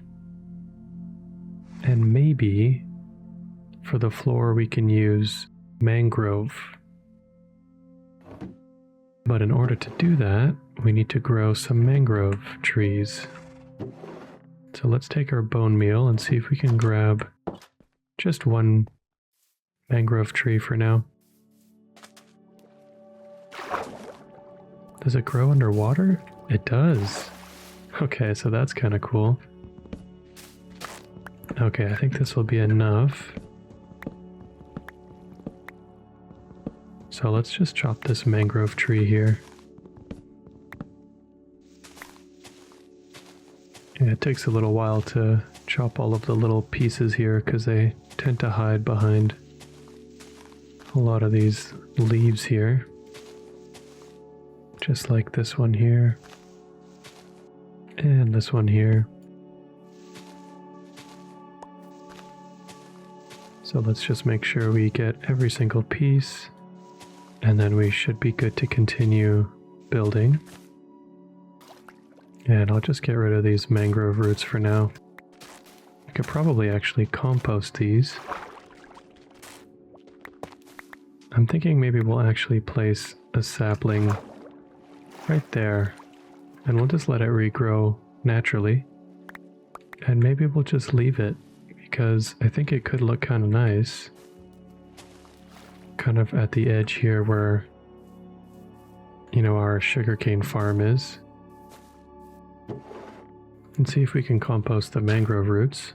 And maybe for the floor we can use mangrove. But in order to do that, we need to grow some mangrove trees. So let's take our bone meal and see if we can grab just one mangrove tree for now. Does it grow underwater? It does. Okay, so that's kind of cool. Okay, I think this will be enough. So let's just chop this mangrove tree here. Yeah, it takes a little while to chop all of the little pieces here because they tend to hide behind a lot of these leaves here, just like this one here, and this one here. So let's just make sure we get every single piece, and then we should be good to continue building. And I'll just get rid of these mangrove roots for now. I could probably actually compost these. I'm thinking maybe we'll actually place a sapling right there, and we'll just let it regrow naturally. And maybe we'll just leave it, because I think it could look kind of nice. Kind of at the edge here where, you know, our sugarcane farm is. And see if we can compost the mangrove roots.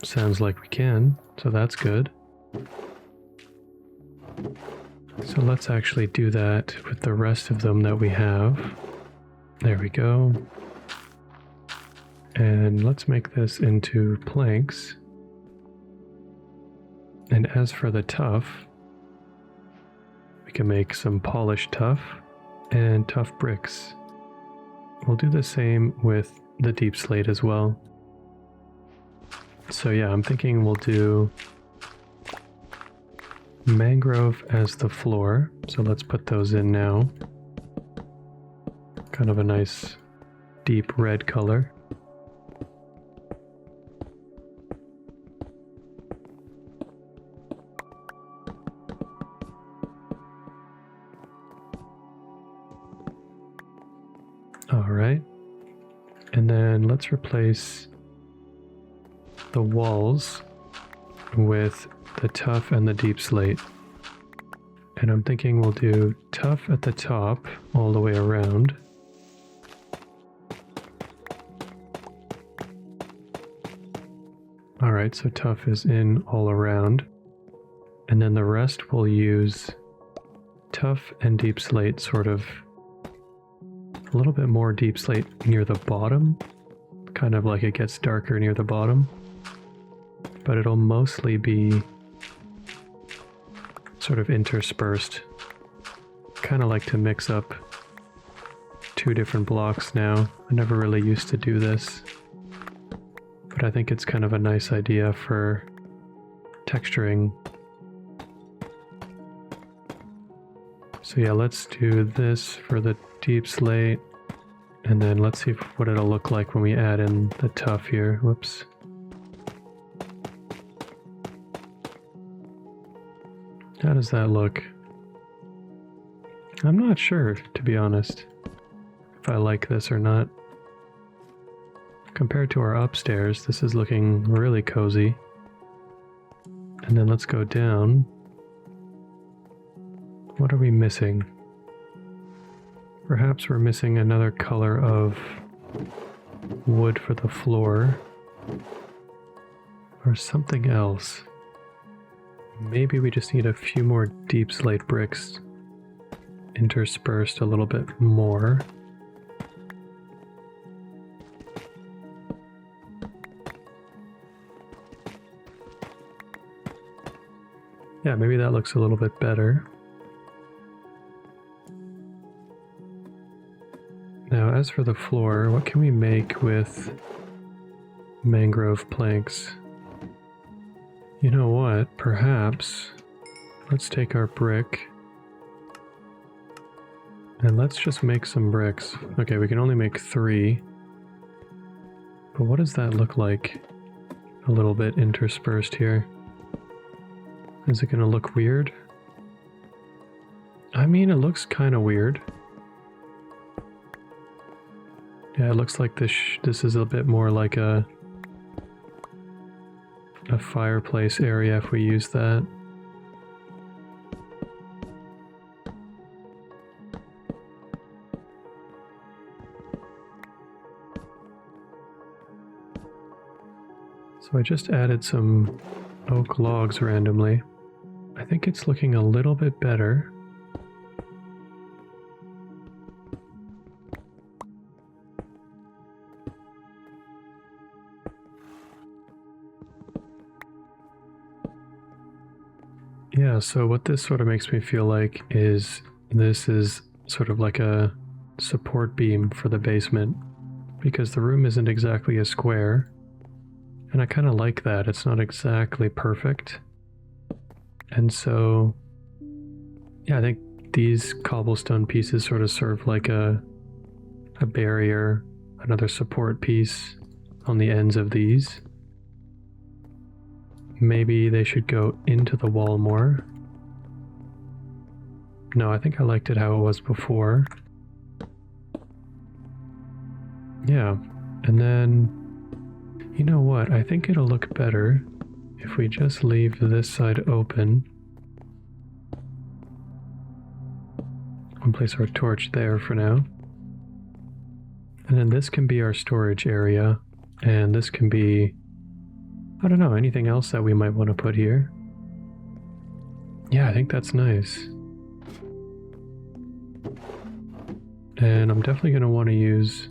Sounds like we can, so that's good. So let's actually do that with the rest of them that we have. There we go. And let's make this into planks. And as for the tuff, we can make some polished tuff and tough bricks. We'll do the same with the deep slate as well. So yeah, I'm thinking we'll do mangrove as the floor. So let's put those in now. Kind of a nice deep red color. All right. And then let's replace the walls with the tuff and the deep slate. And I'm thinking we'll do tuff at the top all the way around. All right, so tuff is in all around. And then the rest we'll use tuff and deep slate, sort of a little bit more deep slate near the bottom, kind of like it gets darker near the bottom, but it'll mostly be sort of interspersed. Kind of like to mix up two different blocks now. I never really used to do this, but I think it's kind of a nice idea for texturing. So yeah, let's do this for the deep slate, and then let's see what it'll look like when we add in the tuff here. Whoops. How does that look? I'm not sure, to be honest, if I like this or not. Compared to our upstairs, this is looking really cozy. And then let's go down. What are we missing? Perhaps we're missing another color of wood for the floor, or something else. Maybe we just need a few more deep slate bricks interspersed a little bit more. Yeah, maybe that looks a little bit better. Now, as for the floor, what can we make with mangrove planks? You know what? Perhaps let's take our brick and let's just make some bricks. Okay, we can only make 3. But what does that look like? A little bit interspersed here. Is it going to look weird? I mean, it looks kind of weird. Yeah, it looks like this is a bit more like a fireplace area if we use that. So I just added some oak logs randomly. I think it's looking a little bit better. Yeah, Yeah, so what this sort of makes me feel like is this is sort of like a support beam for the basement, because the room isn't exactly a square, and I kind of like that. It's not exactly perfect. And so, yeah, I think these cobblestone pieces sort of serve like a barrier, another support piece on the ends of these. Maybe they should go into the wall more. No, I think I liked it how it was before. Yeah, and then, you know what? I think it'll look better if we just leave this side open and place our torch there for now. And then this can be our storage area, and this can be, I don't know, anything else that we might want to put here. Yeah, I think that's nice. And I'm definitely going to want to use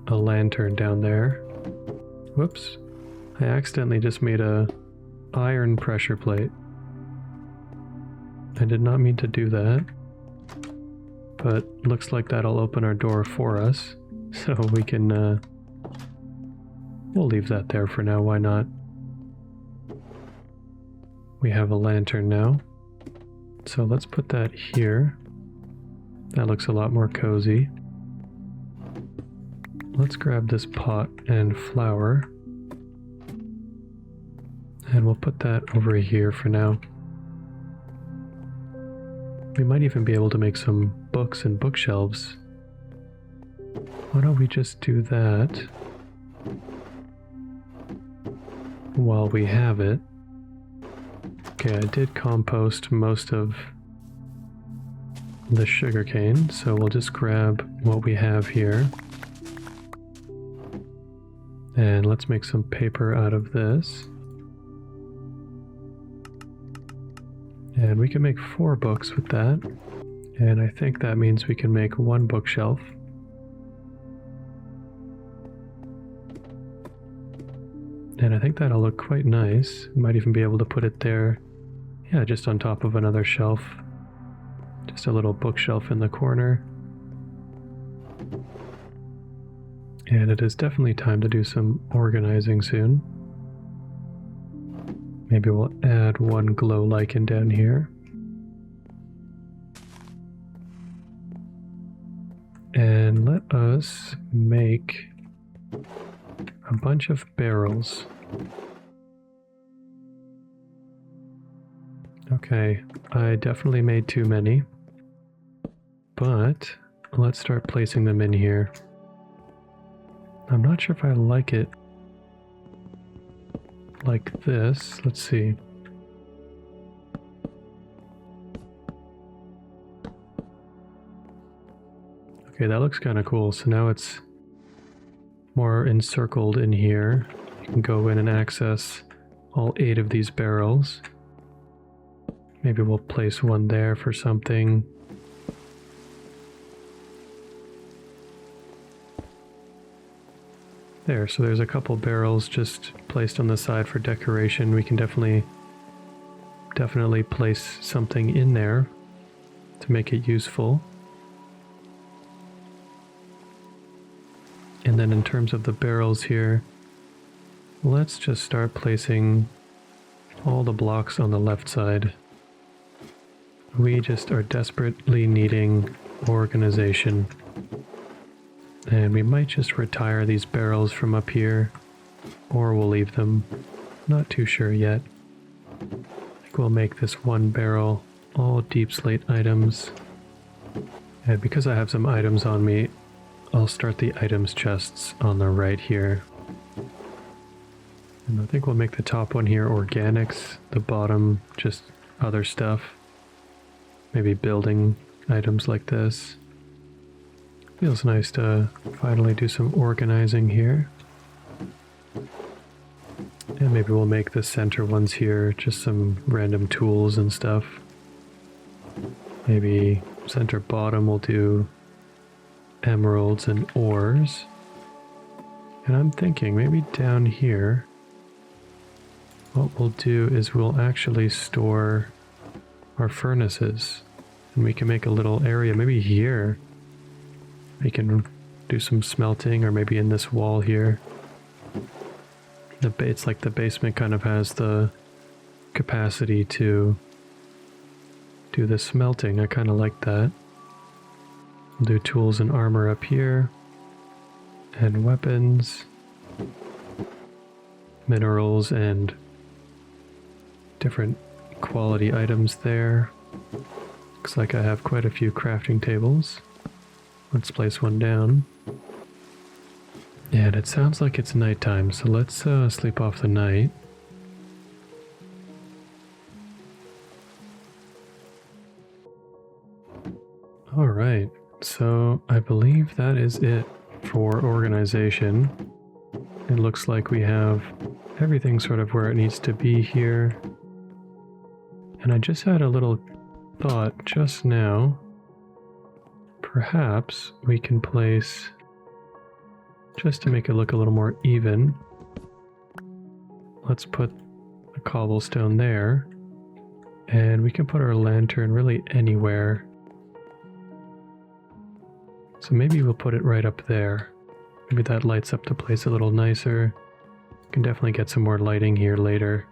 a lantern down there. Whoops. I accidentally just made a iron pressure plate. I did not mean to do that. But looks like that'll open our door for us. So we can, we'll leave that there for now, why not? We have a lantern now. So let's put that here. That looks a lot more cozy. Let's grab this pot and flour. And we'll put that over here for now. We might even be able to make some books and bookshelves. Why don't we just do that while we have it? Okay, I did compost most of the sugarcane, so we'll just grab what we have here. And let's make some paper out of this. And we can make 4 books with that. And I think that means we can make 1 bookshelf. And I think that'll look quite nice. Might even be able to put it there, yeah, just on top of another shelf. Just a little bookshelf in the corner. And it is definitely time to do some organizing soon. Maybe we'll add 1 glow lichen down here. And let us make a bunch of barrels. Okay, I definitely made too many. But let's start placing them in here. I'm not sure if I like it like this. Let's see. Okay, that looks kind of cool. So now it's more encircled in here. You can go in and access all 8 of these barrels. Maybe we'll place 1 there for something. There, so there's a couple barrels just placed on the side for decoration. We can definitely place something in there to make it useful. And then in terms of the barrels here, let's just start placing all the blocks on the left side. We just are desperately needing organization. And we might just retire these barrels from up here, or we'll leave them. Not too sure yet. I think we'll make this 1 barrel all deep slate items. And because I have some items on me, I'll start the items chests on the right here. And I think we'll make the top one here organics, the bottom just other stuff. Maybe building items like this. Feels nice to finally do some organizing here. And maybe we'll make the center ones here just some random tools and stuff. Maybe center bottom we'll do emeralds and ores. And I'm thinking maybe down here what we'll do is we'll actually store our furnaces, and we can make a little area maybe here. We can do some smelting, or maybe in this wall here. It's like the basement kind of has the capacity to do the smelting. I kind of like that. We'll do tools and armor up here, and weapons, minerals, and different quality items there. Looks like I have quite a few crafting tables. Let's place one down. And it sounds like it's nighttime, so let's sleep off the night. Alright, so I believe that is it for organization. It looks like we have everything sort of where it needs to be here. And I just had a little thought just now. Perhaps we can place, just to make it look a little more even, let's put a cobblestone there, and we can put our lantern really anywhere. So maybe we'll put it right up there. Maybe that lights up the place a little nicer. We can definitely get some more lighting here later.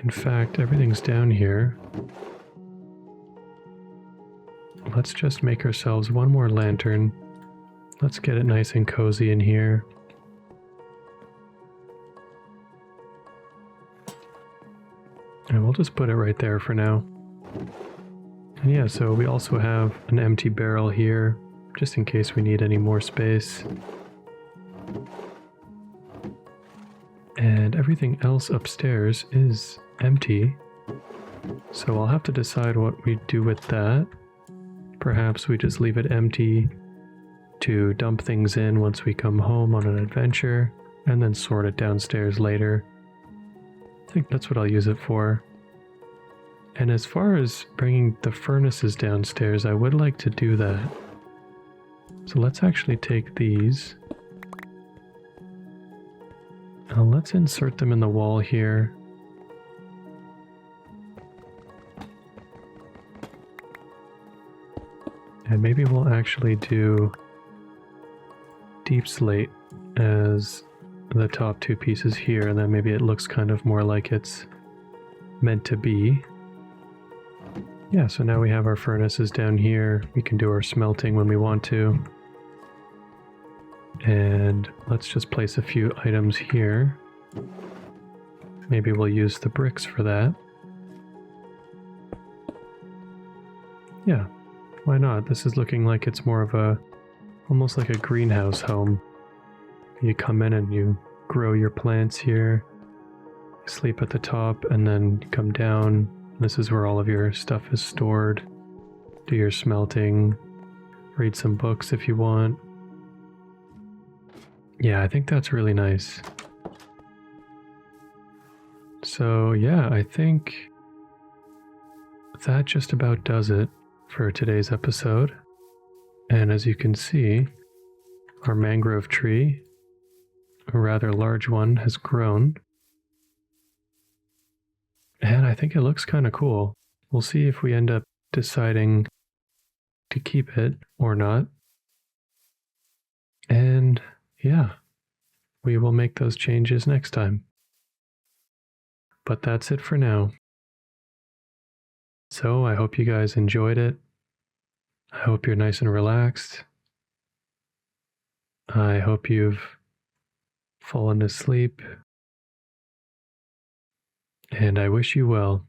In fact, everything's down here. Let's just make ourselves one more lantern. Let's get it nice and cozy in here. And we'll just put it right there for now. And yeah, so we also have an empty barrel here, just in case we need any more space. And everything else upstairs is empty. So I'll have to decide what we do with that. Perhaps we just leave it empty to dump things in once we come home on an adventure, and then sort it downstairs later. I think that's what I'll use it for. And as far as bringing the furnaces downstairs, I would like to do that. So let's actually take these. Let's insert them in the wall here. And maybe we'll actually do deep slate as the top two pieces here, and then maybe it looks kind of more like it's meant to be. Yeah, so now we have our furnaces down here. We can do our smelting when we want to. And let's just place a few items here. Maybe we'll use the bricks for that. Yeah, why not? This is looking like it's more of a, almost like a greenhouse home. You come in and you grow your plants here, sleep at the top, and then you come down. This is where all of your stuff is stored. Do your smelting, read some books if you want. Yeah, I think that's really nice. So yeah, I think that just about does it for today's episode. And as you can see, our mangrove tree, a rather large one, has grown. And I think it looks kind of cool. We'll see if we end up deciding to keep it or not. And yeah, we will make those changes next time. But that's it for now. So I hope you guys enjoyed it. I hope you're nice and relaxed. I hope you've fallen asleep. And I wish you well.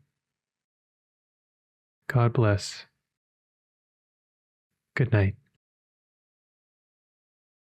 God bless. Good night.